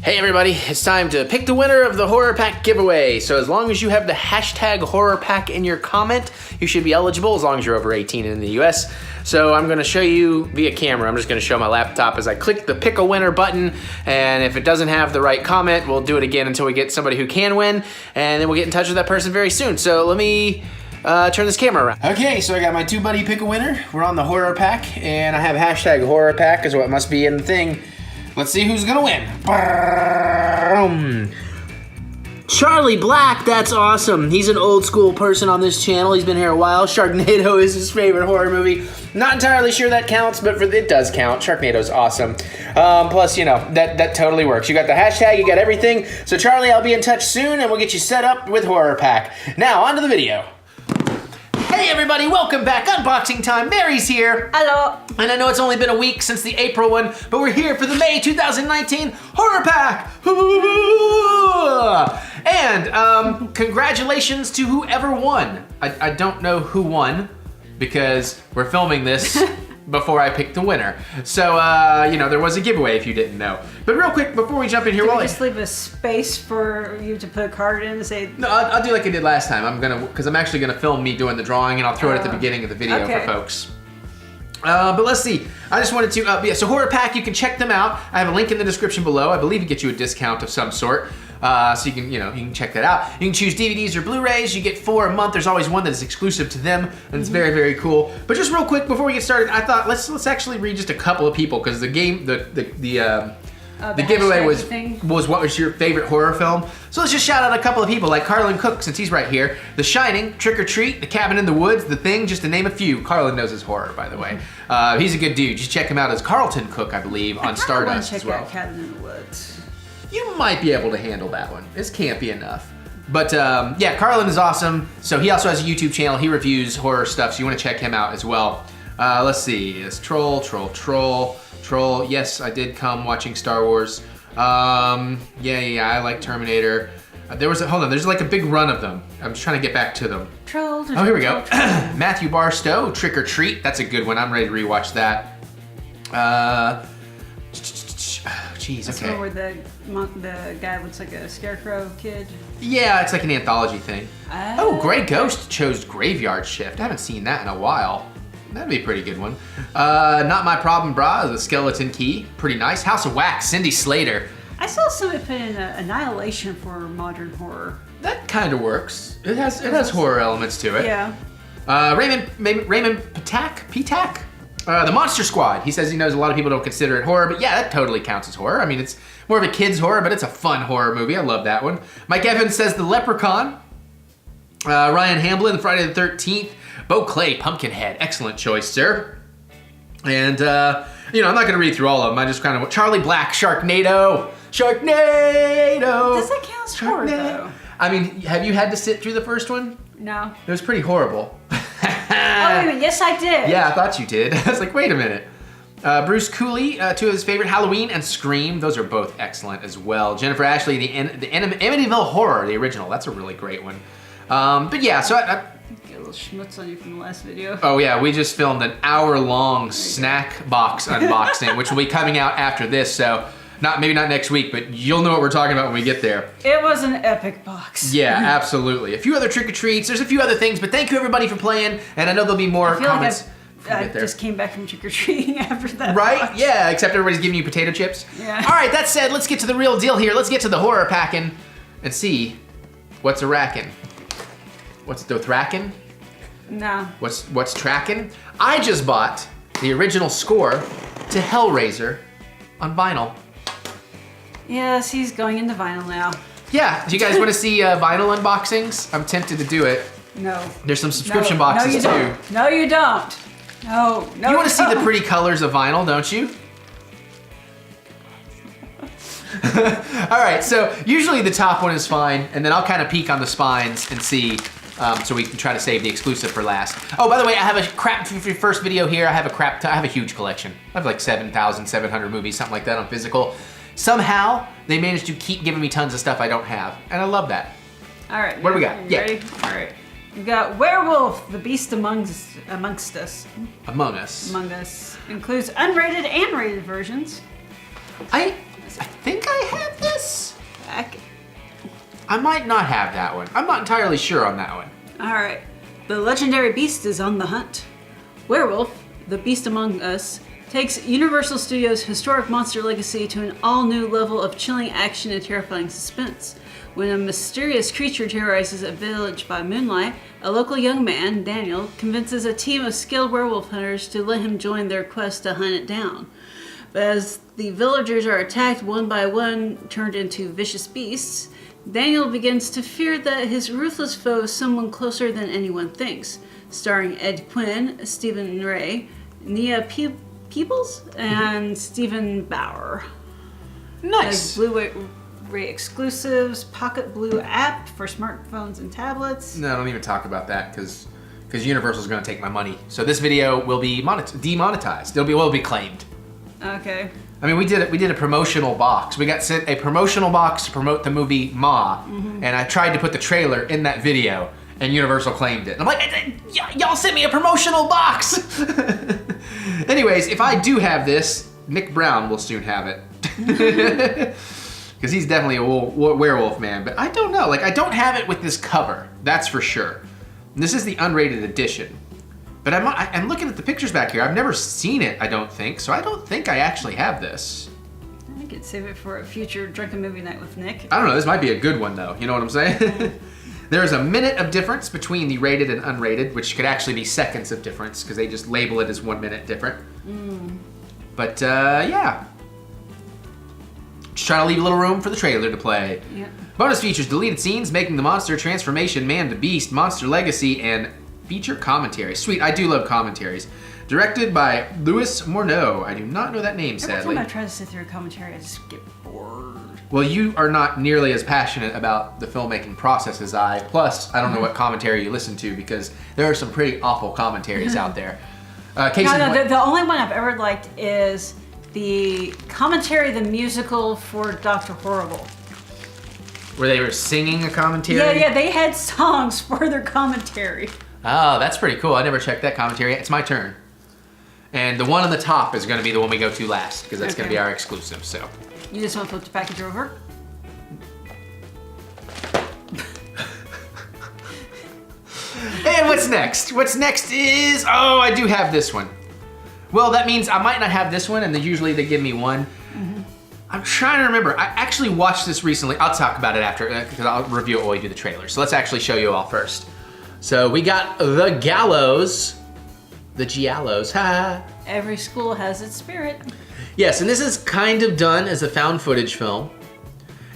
Hey everybody, it's time to pick the winner of the Horror Pack giveaway. So as long as you have the hashtag Horror Pack in your comment, you should be eligible as long as you're over 18 in the US. So I'm gonna show you via camera. I'm just gonna show my laptop as I click the pick a winner button, and if it doesn't have the right comment, we'll do it again until we get somebody who can win, and then we'll get in touch with that person very soon. So let me turn this camera around. Okay, so I got my two buddy pick a winner. We're on the Horror Pack, and I have hashtag Horror Pack is what must be in the thing. Let's see who's gonna win. Charlie Black, that's awesome. He's an old school person on this channel. He's been here a while. Sharknado is his favorite horror movie. Not entirely sure that counts, but it does count. Sharknado's awesome. Plus, you know, that totally works. You got the hashtag, you got everything. So Charlie, I'll be in touch soon and we'll get you set up with Horror Pack. Now, on to the video. Hey everybody, welcome back. Unboxing time. Mary's here. Hello. And I know it's only been a week since the April one, but we're here for the May 2019 Horror Pack. And congratulations to whoever won. I don't know who won because we're filming this before I picked the winner. So, you know, there was a giveaway if you didn't know. But real quick, before we jump in here, Can we just leave a space for you to put a card in and say... No, I'll do like I did last time. Because I'm actually gonna film me doing the drawing and I'll throw it at the beginning of the video for folks. But let's see. I just wanted to, yeah, so Horror Pack, you can check them out. I have a link in the description below. I believe it gets you a discount of some sort. So you can, you can check that out. You can choose DVDs or Blu Rays. You get 4 a month. There's always one that is exclusive to them, and it's very, very cool. But just real quick before we get started, I thought let's actually read just a couple of people because the game, the giveaway was what was your favorite horror film. So let's just shout out a couple of people like Carlin Cook, since he's right here. The Shining, Trick or Treat, The Cabin in the Woods, The Thing, just to name a few. Carlin knows his horror, by the way. He's a good dude. Just check him out as Carlton Cook, I believe, on Stardust as well. Check out Cabin in the Woods. You might be able to handle that one. This can't be enough. But yeah, Carlin is awesome. So he also has a YouTube channel. He reviews horror stuff, so you want to check him out as well. Let's see. It's Troll. Yes, I did come watching Star Wars. Yeah, I like Terminator. Hold on, there's like a big run of them. I'm just trying to get back to them. Troll. Oh, here we go. Matthew Barstow, Trick or Treat. That's a good one. I'm ready to rewatch that. Jeez, That's okay. where the guy looks like a scarecrow kid. Yeah, it's like an anthology thing. Oh, Grey Ghost chose Graveyard Shift. I haven't seen that in a while. That'd be a pretty good one. Not My Problem Bra, The Skeleton Key. Pretty nice. House of Wax, Cindy Slater. I saw somebody put in Annihilation for modern horror. That kind of works. It has horror elements to it. Yeah. Raymond Patak? The Monster Squad. He says he knows a lot of people don't consider it horror, but yeah, that totally counts as horror. I mean, it's more of a kid's horror, but it's a fun horror movie. I love that one. Mike Evans says The Leprechaun. Ryan Hamblin, Friday the 13th. Bo Clay, Pumpkinhead. Excellent choice, sir. And, I'm not going to read through all of them. I just kind of... Charlie Black, Sharknado. Does that count as horror, though? I mean, have you had to sit through the first one? No. It was pretty horrible. Oh, wait a minute. Yes, I did. Yeah, I thought you did. I was like, wait a minute. Bruce Cooley, 2 of his favorite, Halloween and Scream. Those are both excellent as well. Jennifer Ashley, the Amityville Horror, the original. That's a really great one. But yeah, so I get a little schmutz on you from the last video. Oh yeah, we just filmed an hour-long snack box unboxing, which will be coming out after this, so maybe not next week, but you'll know what we're talking about when we get there. It was an epic box. Yeah, absolutely. A few other trick-or-treats, there's a few other things, but thank you everybody for playing, and I know there'll be more comments. I just came back from trick-or-treating after that. Right? box. Yeah, except everybody's giving you potato chips. Yeah. All right, that said, let's get to the real deal here. Let's get to the horror packing and see what's a rackin'. What's dothrackin'? No. What's tracking? I just bought the original score to Hellraiser on vinyl. Yes, he's going into vinyl now. Yeah, do you guys want to see vinyl unboxings? I'm tempted to do it. No. There's some subscription boxes too. No, you don't. No, you want to see the pretty colors of vinyl, don't you? All right, so usually the top one is fine, and then I'll kind of peek on the spines and see, so we can try to save the exclusive for last. Oh, by the way, I have a first video here. I have a huge collection. I have like 7,700 movies, something like that on physical. Somehow they managed to keep giving me tons of stuff I don't have, and I love that. All right. What do we got? You ready? All right. We got Werewolf, the Beast amongst us. Among Us. Includes unrated and rated versions. I think I have this. I might not have that one. I'm not entirely sure on that one. All right. The legendary beast is on the hunt. Werewolf, the Beast Among Us, takes Universal Studios' historic monster legacy to an all-new level of chilling action and terrifying suspense. When a mysterious creature terrorizes a village by moonlight, a local young man, Daniel, convinces a team of skilled werewolf hunters to let him join their quest to hunt it down. But as the villagers are attacked one by one, turned into vicious beasts, Daniel begins to fear that his ruthless foe is someone closer than anyone thinks. Starring Ed Quinn, Stephen Ray, Nia Peebles, and Stephen Bauer. Nice. As Blu Ray exclusives, Pocket Blue app for smartphones and tablets. No, don't even talk about that because Universal's going to take my money. So this video will be demonetized. It will be claimed. Okay. I mean, we did a promotional box. We got sent a promotional box to promote the movie Ma, and I tried to put the trailer in that video, and Universal claimed it. And I'm like, y'all sent me a promotional box! Anyways, if I do have this, Nick Brown will soon have it. Because he's definitely a werewolf man, but I don't know. Like, I don't have it with this cover, that's for sure. And this is the unrated edition. But I'm looking at the pictures back here. I've never seen it, I don't think. So I don't think I actually have this. I could save it for a future drunken movie night with Nick. I don't know. This might be a good one, though. You know what I'm saying? There's a minute of difference between the rated and unrated, which could actually be seconds of difference because they just label it as 1 minute different. But yeah. Just trying to leave a little room for the trailer to play. Yeah. Bonus features, deleted scenes, making the monster transformation, man to beast, monster legacy, and feature commentary. Sweet, I do love commentaries. Directed by Louis Morneau. I do not know that name, sadly. Every time I try to sit through a commentary, I just get bored. Well, you are not nearly as passionate about the filmmaking process as I. Plus, I don't know what commentary you listen to because there are some pretty awful commentaries out there. The only one I've ever liked is the commentary, the musical for Dr. Horrible. Where they were singing a commentary? Yeah, they had songs for their commentary. Oh, that's pretty cool. I never checked that commentary. It's my turn. And the one on the top is going to be the one we go to last because that's going to be our exclusive, so. You just want to flip the package over? And what's next? What's next is, oh, I do have this one. Well, that means I might not have this one, and usually they give me one. I'm trying to remember. I actually watched this recently. I'll talk about it after, because I'll review it while we do the trailer. So let's actually show you all first. So we got The Gallows, The Gialos, ha! Every school has its spirit. Yes, and this is kind of done as a found footage film.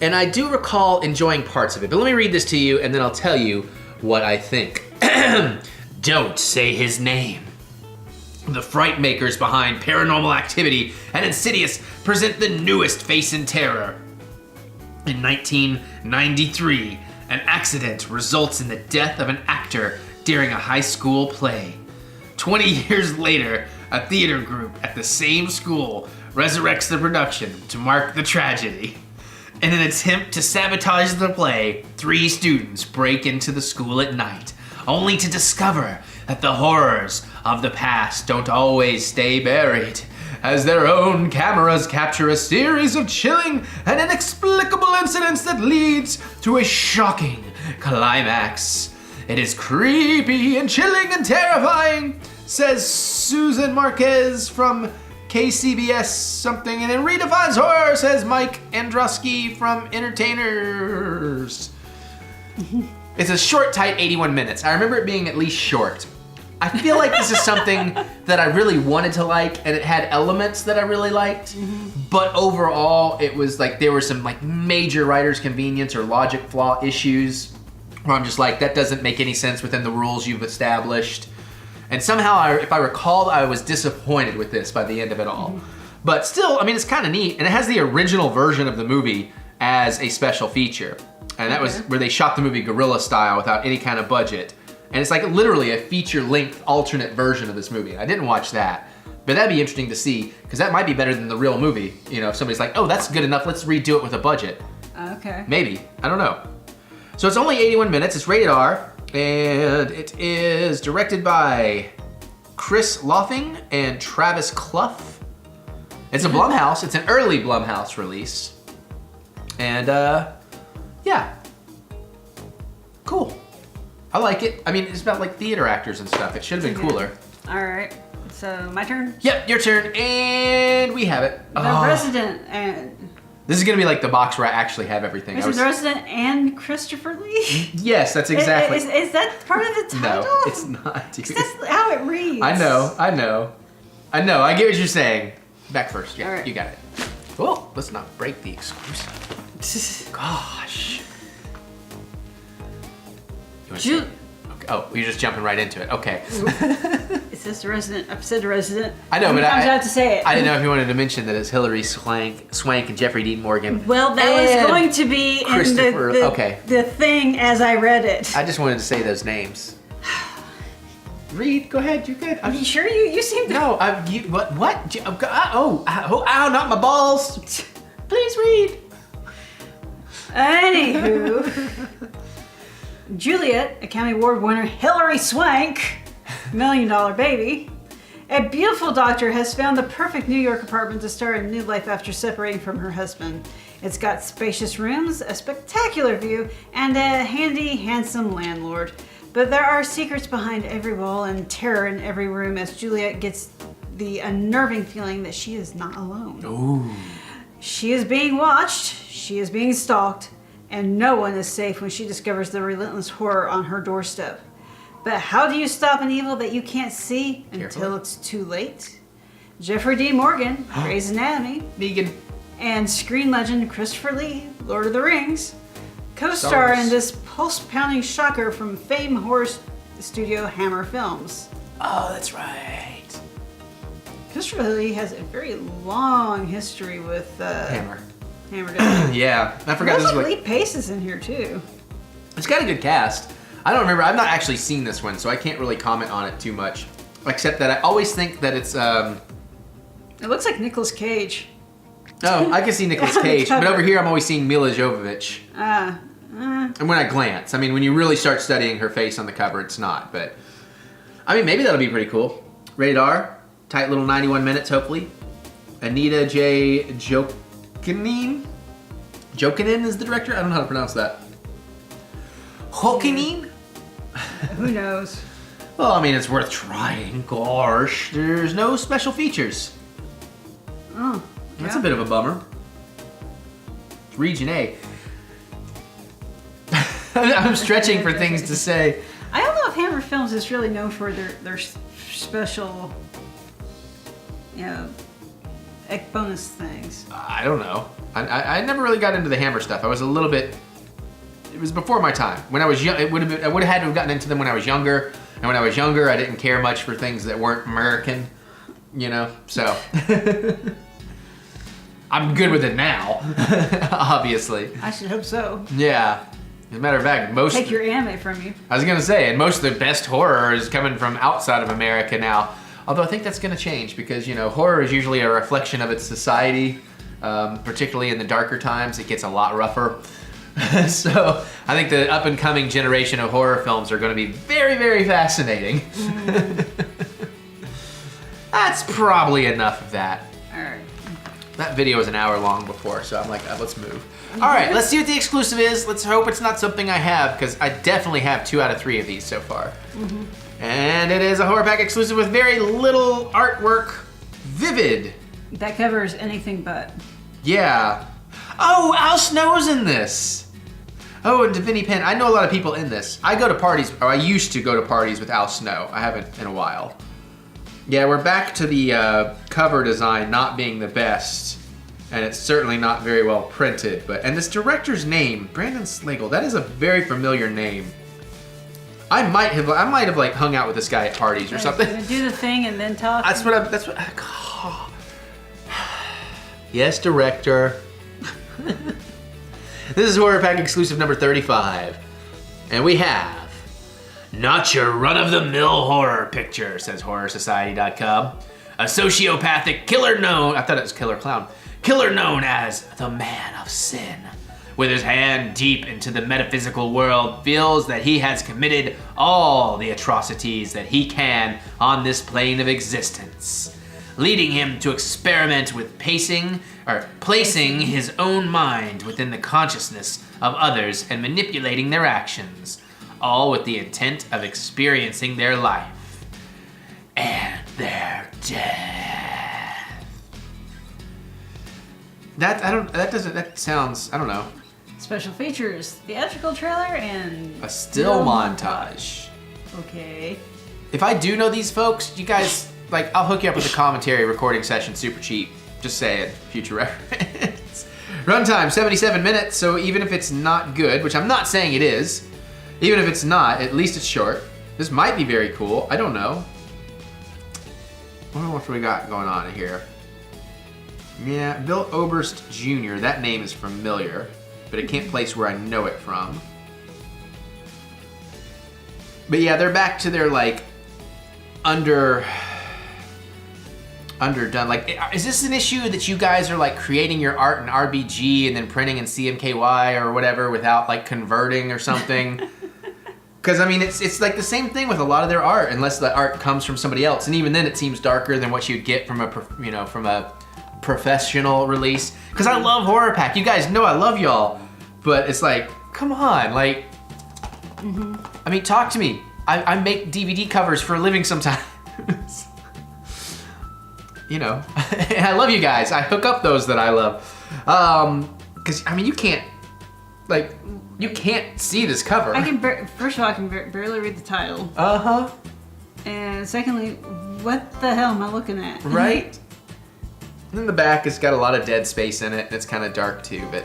And I do recall enjoying parts of it, but let me read this to you and then I'll tell you what I think. Don't say his name. The fright makers behind Paranormal Activity and Insidious present the newest face in terror. In 1993, an accident results in the death of an actor during a high school play. 20 years later, a theater group at the same school resurrects the production to mark the tragedy. In an attempt to sabotage the play, 3 students break into the school at night, only to discover that the horrors of the past don't always stay buried, as their own cameras capture a series of chilling and inexplicable incidents that leads to a shocking climax. It is creepy and chilling and terrifying, says Susan Marquez from KCBS something, and then redefines horror, says Mike Androsky from Entertainers. It's a short, tight 81 minutes. I remember it being at least short. I feel like this is something that I really wanted to like, and it had elements that I really liked, but overall it was like there were some like major writer's convenience or logic flaw issues where I'm just like, that doesn't make any sense within the rules you've established. And somehow, if I recall, I was disappointed with this by the end of it all. But still, I mean, it's kind of neat, and it has the original version of the movie as a special feature. And that was where they shot the movie guerrilla style without any kind of budget. And it's like literally a feature-length alternate version of this movie. I didn't watch that, but that'd be interesting to see, because that might be better than the real movie. You know, if somebody's like, oh, that's good enough, let's redo it with a budget. Okay. Maybe, I don't know. So it's only 81 minutes, it's rated R, and it is directed by Chris Lothing and Travis Clough. It's a Blumhouse, it's an early Blumhouse release. And yeah, Cool. I like it. I mean, it's about like theater actors and stuff. It should have been cooler. All right. So my turn? Yep, your turn. And we have it. The Resident and... This is going to be like the box where I actually have everything. Is it The Resident and Christopher Lee? Yes, that's exactly. Is that part of the title? No, it's not, dude. That's how it reads. I know. I get what you're saying. Back first. Yeah, right. You got it. Oh, let's not break the exclusive. Gosh. Okay. Oh, you're just jumping right into it. Okay. It says The Resident. I've said The Resident. I know, but I have to say it. I didn't know if you wanted to mention that it's Hilary Swank and Jeffrey Dean Morgan. Well, that was going to be in the thing as I read it. I just wanted to say those names. Read. Go ahead. You're good. Are you sure? You seem to... No. What? Ow! Not my balls. Please read. Anywho, Juliet, Academy Award winner Hilary Swank, $1 Million Baby, a beautiful doctor has found the perfect New York apartment to start a new life after separating from her husband. It's got spacious rooms, a spectacular view, and a handy, handsome landlord. But there are secrets behind every wall and terror in every room as Juliet gets the unnerving feeling that she is not alone. Ooh. She is being watched, she is being stalked, and no one is safe when she discovers the relentless horror on her doorstep. But how do you stop an evil that you can't see until it's too late? Jeffrey D. Morgan, Grey's Anatomy, Negan, and screen legend Christopher Lee, Lord of the Rings, co-star in this pulse-pounding shocker from famed horror studio Hammer Films. Oh, that's right. Christopher Lee has a very long history with Hammer. Yeah, I forgot this was Lee Pace is in here too. It's got a good cast. I don't remember. I've not actually seen this one, so I can't really comment on it too much. Except that I always think that it's. It looks like Nicolas Cage. Oh, I can see Nicolas Cage, but over here I'm always seeing Mila Jovovich. And when I glance, I mean, when you really start studying her face on the cover, it's not. But I mean, maybe that'll be pretty cool. Rated R, tight little 91 minutes, hopefully. Anita J. Jokinen is the director. I don't know how to pronounce that. Jokinen? Who knows? Well, I mean, it's worth trying. Gosh, there's no special features. Oh, that's a bit of a bummer. It's Region A. I'm stretching for things to say. I don't know if Hammer Films is really known for their special, bonus things. I don't know. I never really got into the Hammer stuff. I was a little bit. It was before my time. When I was young, I would have had to have gotten into them when I was younger. And when I was younger, I didn't care much for things that weren't American. So I'm good with it now, obviously. I should hope so. Yeah. As a matter of fact, take your anime from you. I was gonna say, and most of the best horror is coming from outside of America now. Although I think that's gonna change because horror is usually a reflection of its society, particularly in the darker times. It gets a lot rougher. So I think the up and coming generation of horror films are going to be very, very fascinating. That's probably enough of that. All right. That video was an hour long before, so I'm like, let's move. All right, let's see what the exclusive is. Let's hope it's not something I have, because I definitely have 2 out of 3 of these so far. And it is a horror pack exclusive with very little artwork. Vivid. That covers anything but. Yeah. Oh, Al Snow's in this. Oh, and Davini Penn. I know a lot of people in this. I go to parties, or I used to go to parties with Al Snow. I haven't in a while. Yeah, we're back to the cover design not being the best, and it's certainly not very well printed. And this director's name, Brandon Slagle, that is a very familiar name. I might have like hung out with this guy at parties or something. Do the thing and then talk. That's what. Yes, director. This is Horror Pack exclusive number 35. And we have not your run-of-the-mill horror picture, says HorrorSociety.com. A sociopathic killer known, I thought it was killer clown, killer known as the Man of Sin, with his hand deep into the metaphysical world, feels that he has committed all the atrocities that he can on this plane of existence, leading him to experiment with placing his own mind within the consciousness of others and manipulating their actions, all with the intent of experiencing their life and their death. That sounds, I don't know. Special features, theatrical trailer, and a still montage. Okay. If I do know these folks, you guys, like, I'll hook you up with a commentary recording session super cheap. Just saying, future reference. Runtime, 77 minutes, so even if it's not good, which I'm not saying it is, even if it's not, at least it's short. This might be very cool, I don't know. I wonder what we got going on here. Yeah, Bill Oberst Jr., that name is familiar, but I can't place where I know it from. But yeah, they're back to their, like, underdone. Like, is this an issue that you guys are, like, creating your art in RBG and then printing in CMKY or whatever without, like, converting or something? Because, I mean, it's like the same thing with a lot of their art, unless the art comes from somebody else. And even then, it seems darker than what you'd get from a professional release. Because I love Horror Pack. You guys know I love y'all. But it's like, come on, like... I mean, talk to me. I make DVD covers for a living sometimes. You know, and I love you guys. I hook up those that I love. Because, I mean, you can't see this cover. First of all, I can barely read the title. Uh-huh. And secondly, what the hell am I looking at? Right? And then the back has got a lot of dead space in it. It's kind of dark too, but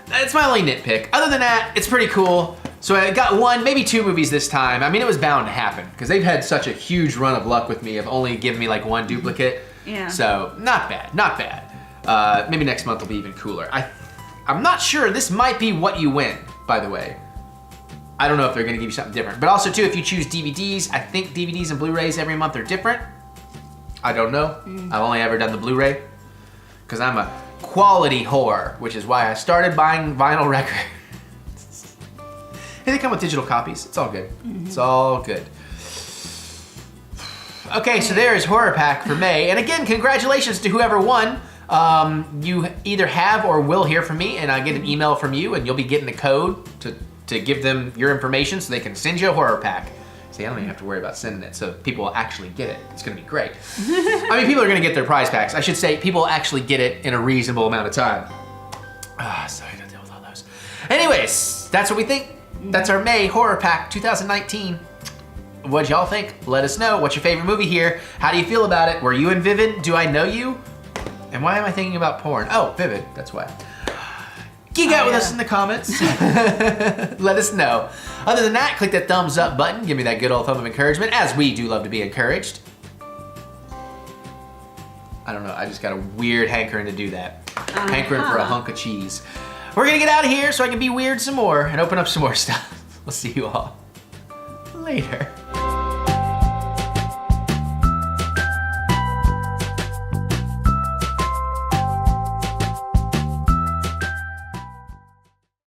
it's my only nitpick. Other than that, it's pretty cool. So I got one, maybe two movies this time. I mean, it was bound to happen because they've had such a huge run of luck with me of only giving me like one duplicate. Yeah. So not bad, not bad. Maybe next month will be even cooler. I'm not sure. This might be what you win, by the way. I don't know if they're gonna give you something different. But also too, if you choose DVDs, I think DVDs and Blu Rays every month are different. I don't know. I've only ever done the Blu Ray because I'm a quality whore, which is why I started buying vinyl records. Hey, they come with digital copies. It's all good. It's all good. Okay, so there is Horror Pack for May. And again, congratulations to whoever won. You either have or will hear from me, and I get an email from you, and you'll be getting a code to give them your information so they can send you a Horror Pack. See, I don't even have to worry about sending it, so people will actually get it. It's gonna be great. I mean, people are gonna get their prize packs. I should say people will actually get it in a reasonable amount of time. Sorry to deal with all those. Anyways, that's what we think. That's our May Horror Pack 2019. What'd y'all think? Let us know. What's your favorite movie here? How do you feel about it? Were you in Vivid? Do I know you? And why am I thinking about porn? Oh, Vivid, that's why. Geek out with us in the comments. Let us know. Other than that, click that thumbs up button. Give me that good old thumb of encouragement, as we do love to be encouraged. I don't know, I just got a weird hankering to do that. Hankering for a hunk of cheese. We're gonna get out of here so I can be weird some more and open up some more stuff. We'll see you all later.